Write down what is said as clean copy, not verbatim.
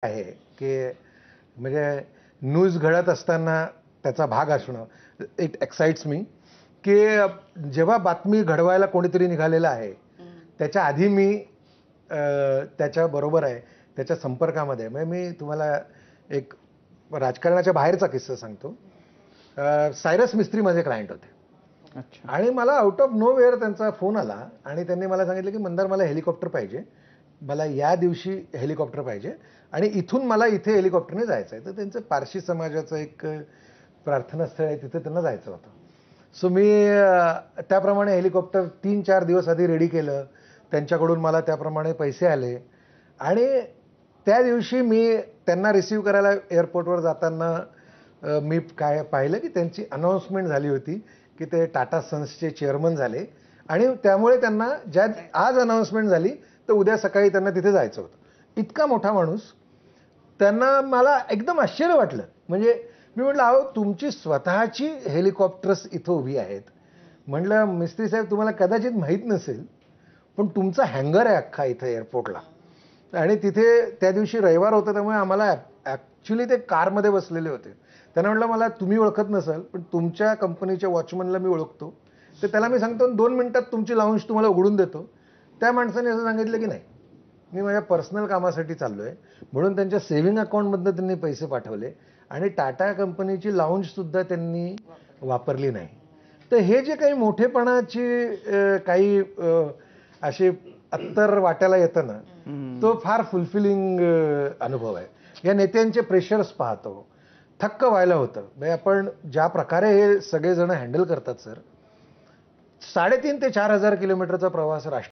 आहे की म्हणजे न्यूज घडत असताना त्याचा भाग असणं इट एक्साइट्स मी की जेव्हा बातमी घडवायला कोणीतरी निघालेलं आहे त्याच्या आधी मी त्याच्या बरोबर आहे, त्याच्या संपर्कामध्ये आहे. म्हणजे मी तुम्हाला एक राजकारणाच्या बाहेरचा किस्सा सांगतो. सायरस मिस्त्री माझे क्लायंट होते. अच्छा. आणि मला आउट ऑफ नो वेअर त्यांचा फोन आला आणि त्यांनी मला सांगितलं की मंदार मला हेलिकॉप्टर पाहिजे, मला या दिवशी हेलिकॉप्टर पाहिजे आणि इथून मला इथे हेलिकॉप्टरने जायचं आहे. तर त्यांचं पारशी समाजाचं एक प्रार्थनास्थळ आहे, तिथे त्यांना जायचं होतं. सो मी त्याप्रमाणे हेलिकॉप्टर 3-4 दिवस आधी रेडी केलं. त्यांच्याकडून मला त्याप्रमाणे पैसे आले आणि त्या दिवशी मी त्यांना रिसीव्ह करायला एअरपोर्टवर जाताना मी काय पाहिलं की त्यांची अनाऊन्समेंट झाली होती की ते टाटा सन्सचे चेअरमन झाले आणि त्यामुळे त्यांना ज्या आज अनाऊन्समेंट झाली तर उद्या सकाळी त्यांना तिथे जायचं होतं. इतका मोठा माणूस, त्यांना मला एकदम आश्चर्य वाटलं. म्हणजे मी म्हटलं, अहो तुमची स्वतःची हेलिकॉप्टर्स इथं उभी आहेत. म्हटलं मिस्त्री साहेब तुम्हाला कदाचित माहीत नसेल पण तुमचा हँगर आहे अख्खा इथं एअरपोर्टला आणि तिथे त्या दिवशी रविवार होता त्यामुळे आम्हाला ॲक्च्युली ते कारमध्ये बसलेले होते. त्यांना म्हटलं मला तुम्ही ओळखत नसाल पण तुमच्या कंपनीच्या वॉचमनला मी ओळखतो, तर त्याला मी सांगतो 2 मिनिटात तुमची लाऊंज तुम्हाला उघडून देतो. त्या माणसाने असं सांगितलं की नाही, मी माझ्या पर्सनल कामासाठी चाललो आहे. म्हणून त्यांच्या सेव्हिंग अकाउंटमधनं त्यांनी पैसे पाठवले आणि टाटा कंपनीची लाऊंजसुद्धा त्यांनी वापरली नाही. तर हे जे काही मोठेपणाची काही अशी अत्तर वाट्याला येतं ना, तो फार फुलफिलिंग अनुभव आहे. या नेत्यांचे प्रेशर्स पाहतो, थक्क व्हायला होतं. म्हणजे आपण ज्या प्रकारे हे सगळेजण हँडल करतात सर, 3.5 ते 4,000 किलोमीटरचा प्रवास